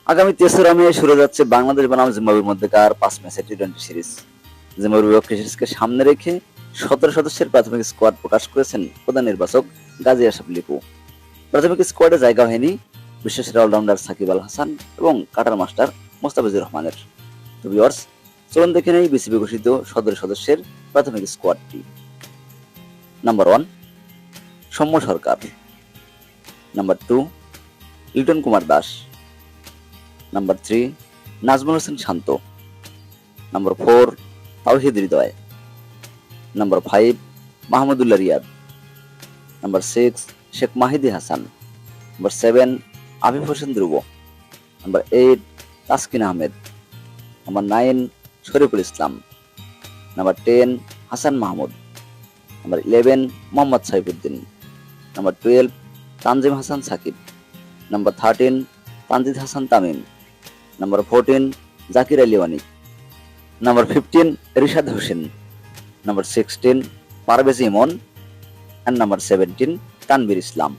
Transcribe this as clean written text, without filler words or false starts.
আগামী 3রা মে শুরু যাচ্ছে বাংলাদেশ বনাম জিম্বাবুয়ের মধ্যকার 5 ম্যাচের টি-20 সিরিজ। জিম্বাবুয়ের বিপক্ষে সিরিজকে সামনে রেখে 17 সদস্যের প্রাথমিক স্কোয়াড প্রকাশ করেছেন প্রধান নির্বাচক গাজী আশরাফ লিপু। প্রাথমিক স্কোয়াডে জায়গা হয়নি বিশ্বসেরা অলরাউন্ডার সাকিব আল হাসান এবং কাটার মাস্টার মোস্তাফিজুর রহমানের। তো ভিউয়ার্স, চলুন দেখে নেই বিসিবি ঘোষিত 17 সদস্যের প্রাথমিক স্কোয়াডটি। Number 1 Soumya Sarkar. Number 2 Liton Kumar Das. Number 3 Najmul Hossain Shanto. Number 4 Towhid Hridoy. Number 5 Mahmudullah Riyad. Number 6 Sheikh Mahedi Hasan. Number 7 Afif Hossain Dhruba. Number 8 Taskin Ahmed. Number 9 Shoriful Islam. Number 10 Hasan Mahmud. Number 11 Mohammad Saifuddin. Number 12 Tanzim Hasan Sakib. Number 13 Tanzid Hasan Tamim. Number 14 Jaker Ali ওয়ানি। Number 15 Rishad Hossain. Number 16 Parvez Emon. and number 17 Tanvir Islam.